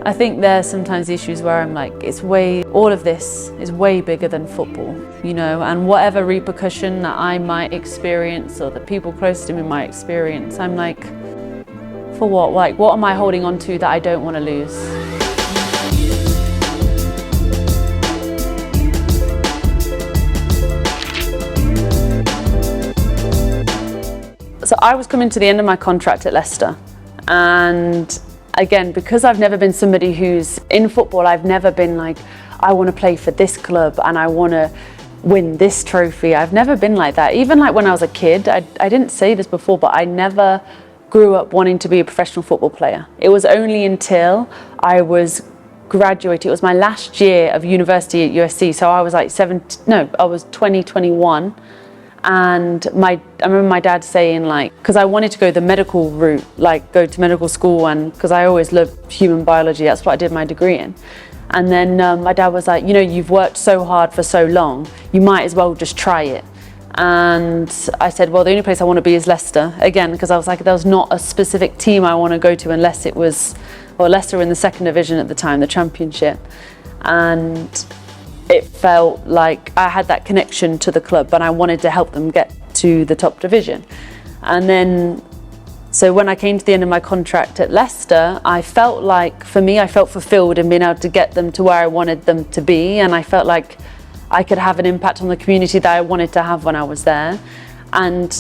I think there's sometimes issues where I'm like, all of this is way bigger than football, you know, and whatever repercussion that I might experience or the people close to me might experience, I'm like, for what? Like, what am I holding on to that I don't want to lose? So I was coming to the end of my contract at Leicester, and again, because I've never been somebody who's in football, I've never been like, I want to play for this club and I want to win this trophy. I've never been like that. Even like when I was a kid, I didn't say this before, but I never grew up wanting to be a professional football player. It was only until I was graduating, it was my last year of university at USC, so I was like I was 21. And I remember my dad saying, like, because I wanted to go the medical route, like go to medical school, and because I always loved human biology, that's what I did my degree in. And then my dad was like, you know, you've worked so hard for so long, you might as well just try it. And I said, well, the only place I want to be is Leicester, again, because I was like, there was not a specific team I want to go to unless it was, well, Leicester were in the second division at the time, the Championship. And it felt like I had that connection to the club and I wanted to help them get to the top division. And then, so when I came to the end of my contract at Leicester, I felt like, for me, I felt fulfilled in being able to get them to where I wanted them to be. And I felt like I could have an impact on the community that I wanted to have when I was there. And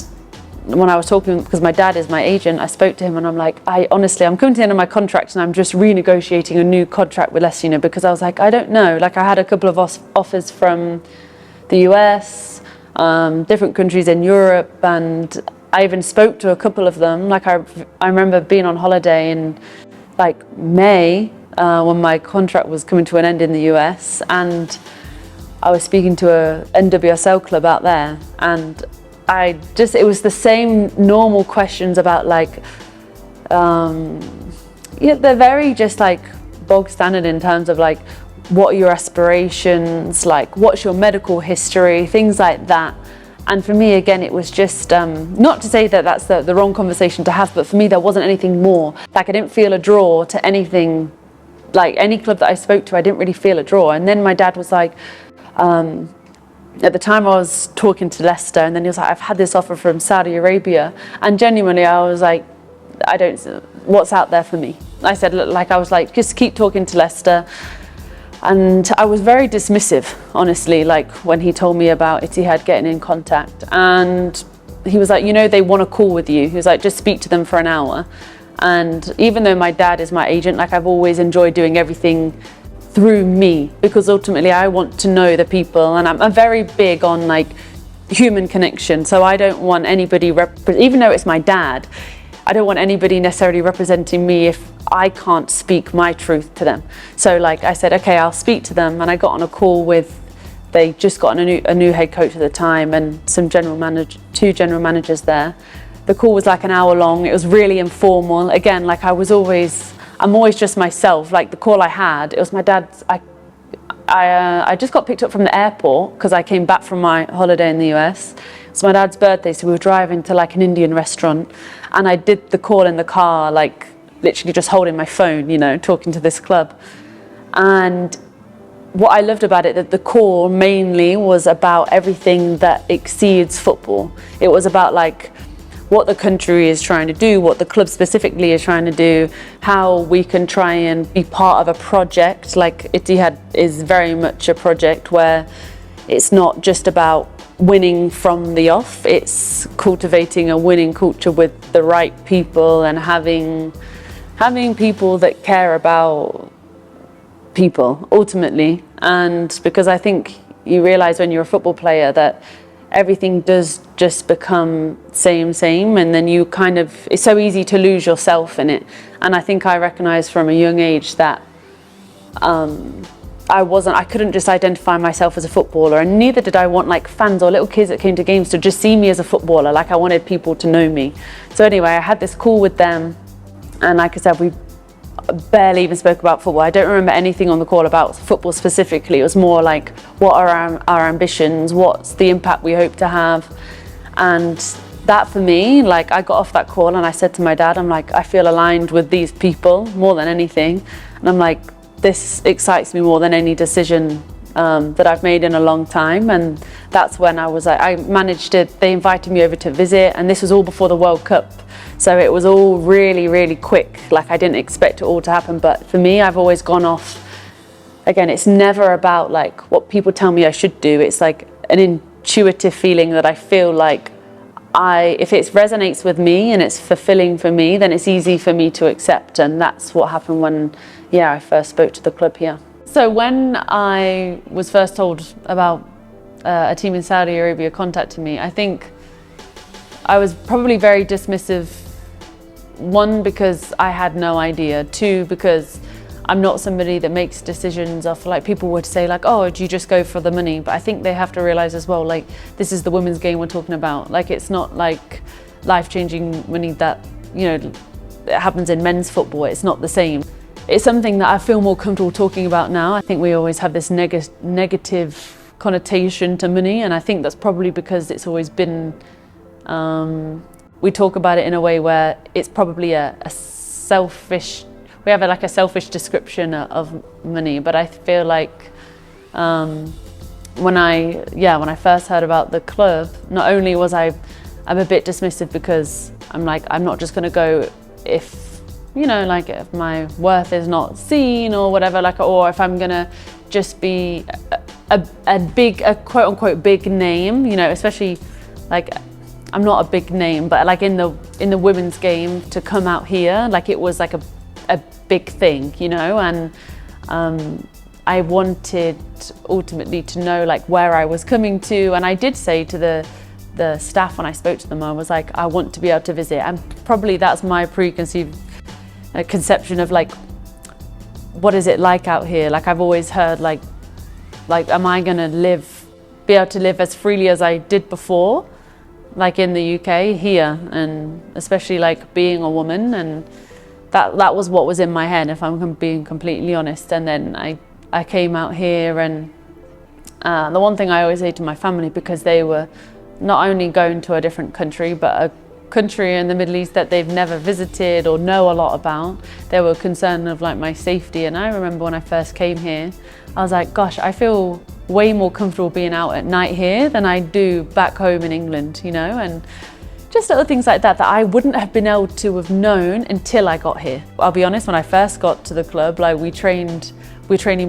when I was talking, because my dad is my agent, I spoke to him and I'm like, honestly, I'm coming to the end of my contract and I'm just renegotiating a new contract with Leicester, you know, because I was like, I don't know. Like, I had a couple of offers from the US, different countries in Europe, and I even spoke to a couple of them. Like, I remember being on holiday in like May when my contract was coming to an end in the US, and I was speaking to a NWSL club out there, and it was the same normal questions about like, yeah, they're very just like bog standard in terms of like, what are your aspirations, like what's your medical history, things like that. And for me, again, it was just, not to say that that's the wrong conversation to have, but for me, there wasn't anything more. Like, I didn't feel a draw to anything, like any club that I spoke to, I didn't really feel a draw. And then my dad was like, at the time I was talking to Leicester, and then he was like, I've had this offer from Saudi Arabia. And genuinely, I was like, what's out there for me? I said, look, I was like, just keep talking to Leicester. And I was very dismissive, honestly, like when he told me about Etihad getting in contact. And he was like, you know, they want a call with you. He was like, just speak to them for an hour. And even though my dad is my agent, like, I've always enjoyed doing everything through me, because ultimately I want to know the people, and I'm very big on like human connection. So I don't want anybody, even though it's my dad, I don't want anybody necessarily representing me if I can't speak my truth to them. So like I said, okay, I'll speak to them. And I got on a call with, they just got a new head coach at the time and some two general managers there. The call was like an hour long. It was really informal. Again, like I'm always just myself. Like the call I had, it was my dad's. I just got picked up from the airport because I came back from my holiday in the US. It's my dad's birthday, so we were driving to like an Indian restaurant, and I did the call in the car, like literally just holding my phone, you know, talking to this club. And what I loved about it, that the call mainly was about everything that exceeds football. It was about like what the country is trying to do, what the club specifically is trying to do, how we can try and be part of a project. Like Etihad is very much a project where it's not just about winning from the off, it's cultivating a winning culture with the right people and having people that care about people ultimately. And because I think you realize when you're a football player that everything does just become same, and then you kind of, it's so easy to lose yourself in it. And I think I recognized from a young age that I couldn't just identify myself as a footballer, and neither did I want like fans or little kids that came to games to just see me as a footballer. Like I wanted people to know me. So anyway, I had this call with them, and like I said, we barely even spoke about football. I don't remember anything on the call about football specifically. It was more like, what are our ambitions? What's the impact we hope to have? And that for me, like I got off that call and I said to my dad, I'm like, I feel aligned with these people more than anything. And I'm like, this excites me more than any decision that I've made in a long time. And that's when I was like, they invited me over to visit, and this was all before the World Cup. So it was all really, really quick. Like, I didn't expect it all to happen. But for me, I've always gone off, again, it's never about like what people tell me I should do. It's like an intuitive feeling that I feel like if it resonates with me and it's fulfilling for me, then it's easy for me to accept. And that's what happened when, I first spoke to the club here. So when I was first told about a team in Saudi Arabia contacting me, I think I was probably very dismissive. One, because I had no idea. Two, because I'm not somebody that makes decisions off, like, people would say like, oh, do you just go for the money? But I think they have to realize as well, like, this is the women's game we're talking about. Like, it's not like life-changing money that, it happens in men's football. It's not the same. It's something that I feel more comfortable talking about now. I think we always have this negative connotation to money, and I think that's probably because it's always been, we talk about it in a way where it's probably a selfish, we have a selfish description of money. But I feel like when I first heard about the club, not only was I'm a bit dismissive because I'm like, I'm not just going to go if if my worth is not seen or whatever, or if I'm gonna just be a quote unquote big name, especially like, I'm not a big name, but like in the women's game, to come out here, like, it was like a big thing, and I wanted ultimately to know like where I was coming to. And I did say to the staff when I spoke to them, I was like, I want to be able to visit. And probably that's my preconceived conception of like, what is it like out here? Like, I've always heard like am I gonna be able to live as freely as I did before, like in the UK here, and especially like being a woman. And that was what was in my head, if I'm being completely honest. And then I came out here, and the one thing I always say to my family, because they were not only going to a different country, but a country in the Middle East that they've never visited or know a lot about, they were concerned of like my safety. And I remember when I first came here, I was like, gosh, I feel way more comfortable being out at night here than I do back home in England, and just little things like that I wouldn't have been able to have known until I got here. I'll be honest, when I first got to the club, like, we're training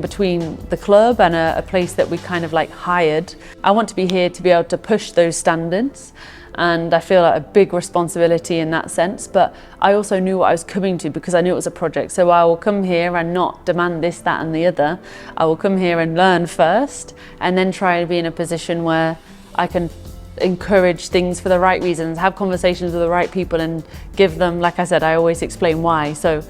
between the club and a place that we kind of like hired. I want to be here to be able to push those standards, and I feel like a big responsibility in that sense. But I also knew what I was coming to, because I knew it was a project. So I will come here and not demand this, that and the other. I will come here and learn first, and then try to be in a position where I can encourage things for the right reasons, have conversations with the right people, and give them, like I said, I always explain why. So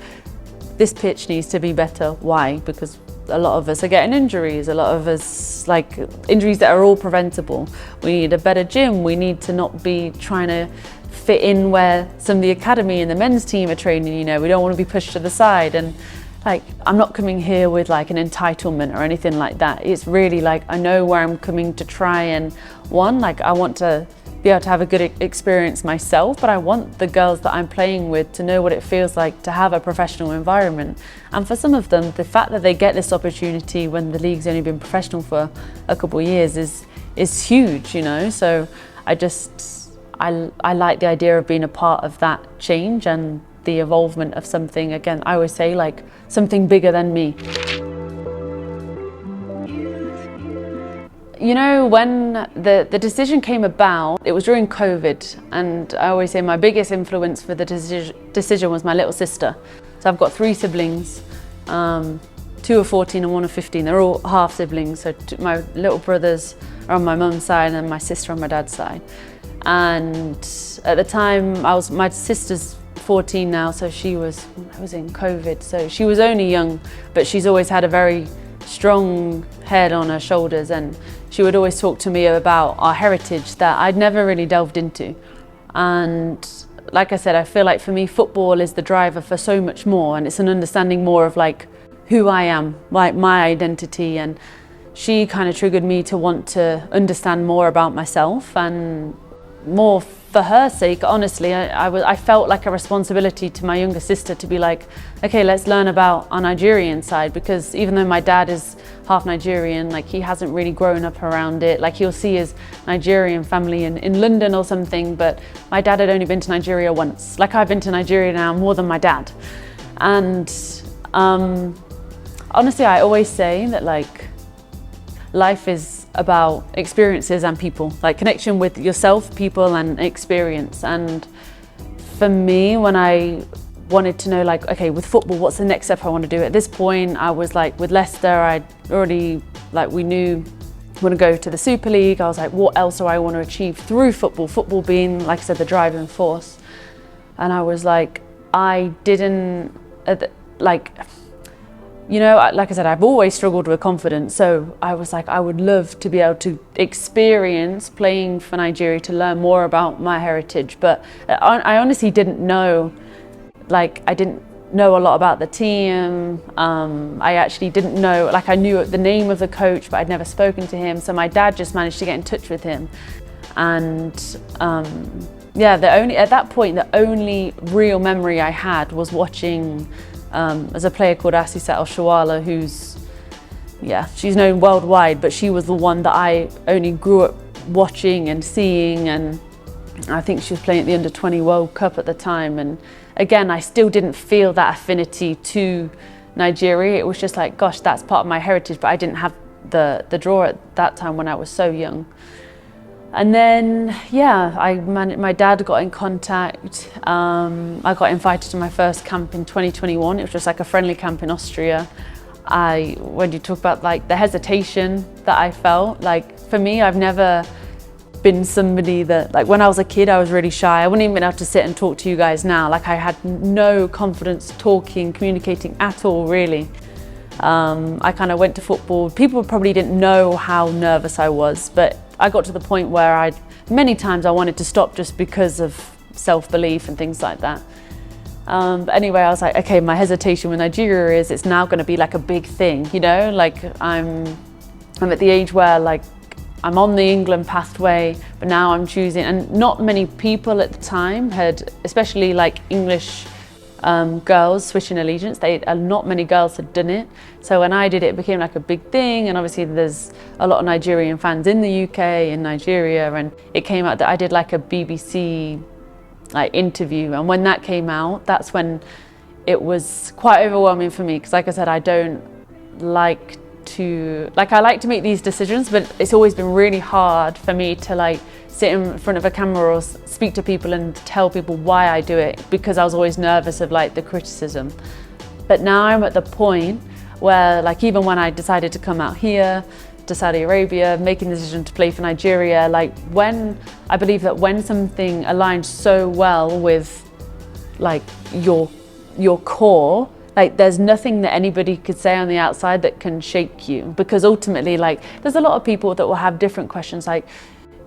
this pitch needs to be better. Why? Because a lot of us are getting injuries, a lot of us, like, injuries that are all preventable. We need a better gym. We need to not be trying to fit in where some of the academy and the men's team are training. We don't want to be pushed to the side. And like, I'm not coming here with like an entitlement or anything like that. It's really like, I know where I'm coming to try and I want to be able to have a good experience myself, but I want the girls that I'm playing with to know what it feels like to have a professional environment. And for some of them, the fact that they get this opportunity when the league's only been professional for a couple of years is huge, So I like the idea of being a part of that change and the evolvement of something, again, I always say, like, something bigger than me. When the decision came about, it was during COVID, and I always say my biggest influence for the decision was my little sister. So I've got 3 siblings, 2 are 14 and 1 are 15. They're all half siblings. So my little brothers are on my mum's side and my sister on my dad's side. And at the time, my sister's 14 now, so I was in COVID, so she was only young, but she's always had a very strong head on her shoulders, and she would always talk to me about our heritage that I'd never really delved into. And like I said, I feel like for me, football is the driver for so much more, and it's an understanding more of like who I am, like my identity. And she kind of triggered me to want to understand more about myself and more for her sake, honestly, I felt like a responsibility to my younger sister to be like, okay, let's learn about our Nigerian side, because even though my dad is half Nigerian, like he hasn't really grown up around it. Like he'll see his Nigerian family in London or something, but my dad had only been to Nigeria once. Like I've been to Nigeria now more than my dad. And honestly, I always say that like life is about experiences and people, like connection with yourself, people and experience. And for me, when I wanted to know like, okay, with football, what's the next step I want to do? At this point, I was like with Leicester, I'd already, like we knew I want to go to the Super League. I was like, what else do I want to achieve through football? Football being, like I said, the driving force. And I was like, I didn't, you know, like I said, I've always struggled with confidence. So I was like, I would love to be able to experience playing for Nigeria, to learn more about my heritage. But I honestly didn't know, like I didn't know a lot about the team. I actually didn't know, like I knew the name of the coach, but I'd never spoken to him. So my dad just managed to get in touch with him. And yeah, at that point, the only real memory I had was watching as a player called Ashleigh who's, yeah, she's known worldwide, but she was the one that I only grew up watching and seeing. And I think she was playing at the Under-20 World Cup at the time. And again, I still didn't feel that affinity to Nigeria. It was just like, gosh, that's part of my heritage, but I didn't have the draw at that time when I was so young. And then, yeah, my dad got in contact. I got invited to my first camp in 2021. It was just like a friendly camp in Austria. When you talk about like the hesitation that I felt, like for me, I've never been somebody that, like when I was a kid, I was really shy. I wouldn't even be able to sit and talk to you guys now. Like I had no confidence talking, communicating at all, really. I kind of went to football. People probably didn't know how nervous I was, but I got to the point where many times I wanted to stop just because of self-belief and things like that. But anyway, I was like, okay, my hesitation with Nigeria is it's now going to be like a big thing, you know, like I'm at the age where like I'm on the England pathway, but now I'm choosing, and not many people at the time had, especially like English girls switching allegiance. Not many girls had done it. So when I did it, it became like a big thing. And obviously there's a lot of Nigerian fans in the UK, in Nigeria. And it came out that I did like a BBC like interview. And when that came out, that's when it was quite overwhelming for me. Because like I said, I don't like to, I like to make these decisions, but it's always been really hard for me to like sit in front of a camera or speak to people and tell people why I do it, because I was always nervous of like the criticism. But now I'm at the point where like even when I decided to come out here to Saudi Arabia, making the decision to play for Nigeria, like when I believe that when something aligns so well with like your core, like there's nothing that anybody could say on the outside that can shake you. Because ultimately, like there's a lot of people that will have different questions, like,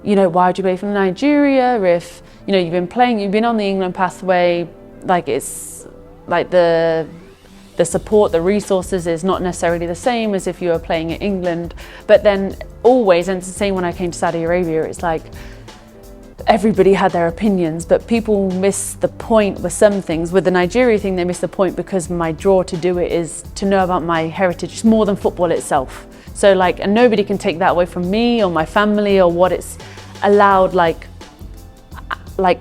you know, why would you play for Nigeria if, you know, you've been on the England pathway, like it's like the support, the resources is not necessarily the same as if you were playing in England. But then always, and it's the same when I came to Saudi Arabia, it's like everybody had their opinions, but people miss the point with some things. With the Nigeria thing, they miss the point because my draw to do it is to know about my heritage. It's more than football itself. So like, and nobody can take that away from me or my family or what it's allowed like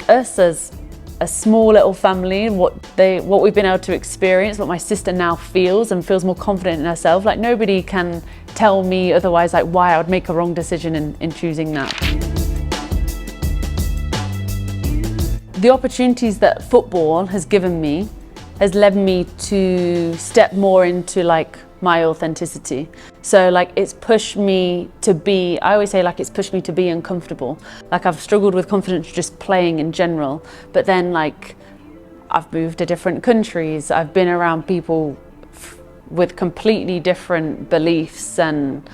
us as a small little family, what we've been able to experience, what my sister now feels and feels more confident in herself. Like nobody can tell me otherwise, like why I would make a wrong decision in choosing that. The opportunities that football has given me has led me to step more into like my authenticity. So like it's pushed me to be, I always say like it's pushed me to be uncomfortable. Like I've struggled with confidence just playing in general, but then like I've moved to different countries. I've been around people with completely different beliefs and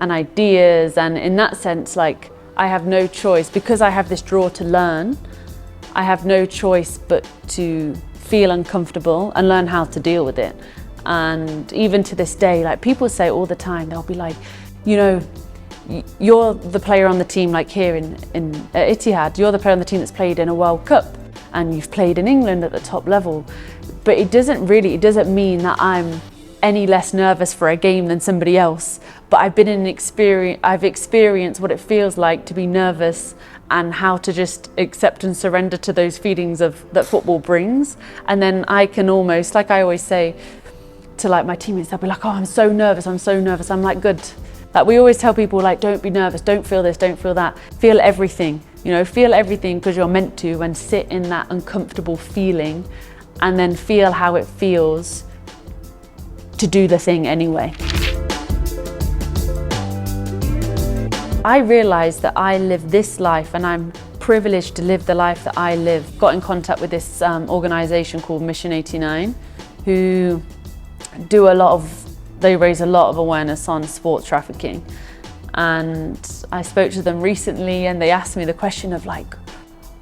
ideas. And in that sense, like I have no choice, because I have this draw to learn, I have no choice but to feel uncomfortable and learn how to deal with it. And even to this day, like people say all the time, they'll be like, you know, you're the player on the team, like here in Etihad, you're the player on the team that's played in a World Cup and you've played in England at the top level. But it doesn't mean that I'm any less nervous for a game than somebody else. But I've experienced what it feels like to be nervous and how to just accept and surrender to those feelings that football brings. And then I can almost, like I always say to like my teammates, they'll be like, oh, I'm so nervous. I'm like, good. Like we always tell people, like, don't be nervous, don't feel this, don't feel that. Feel everything, feel everything because you're meant to, and sit in that uncomfortable feeling and then feel how it feels to do the thing anyway. I realised that I live this life and I'm privileged to live the life that I live. Got in contact with this organisation called Mission 89 who they raise a lot of awareness on sports trafficking. And I spoke to them recently and they asked me the question of like,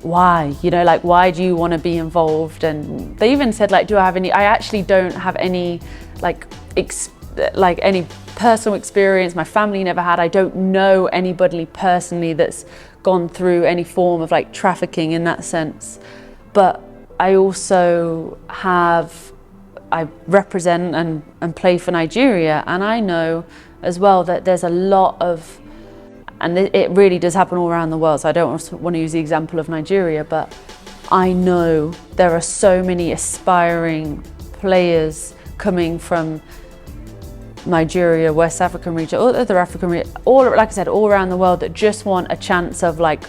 why? Why do you want to be involved? And they even said like, I actually don't have any any personal experience. My family never had. I don't know anybody personally that's gone through any form of like trafficking in that sense. But I also I represent and play for Nigeria, and I know as well that there's a lot of, and it really does happen all around the world, so I don't want to use the example of Nigeria, but I know there are so many aspiring players coming from Nigeria, West African region, all other African region, like I said, all around the world that just want a chance of like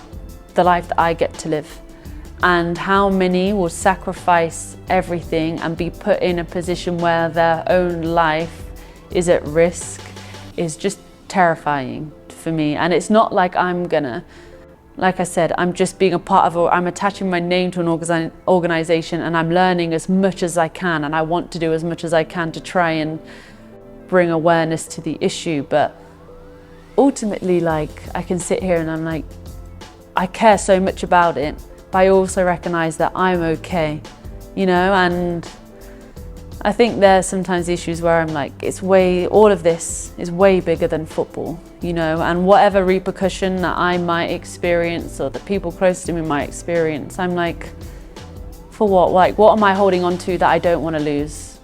the life that I get to live. And how many will sacrifice everything and be put in a position where their own life is at risk is just terrifying for me. And it's not like like I said, I'm just being a part of, I'm attaching my name to an organization and I'm learning as much as I can, and I want to do as much as I can to try and bring awareness to the issue. But ultimately, like, I can sit here and I'm like, I care so much about it, but I also recognize that I'm okay, and I think there's sometimes issues where I'm like, all of this is way bigger than football, and whatever repercussion that I might experience or that people close to me might experience, I'm like, for what? Like, what am I holding on to that I don't want to lose,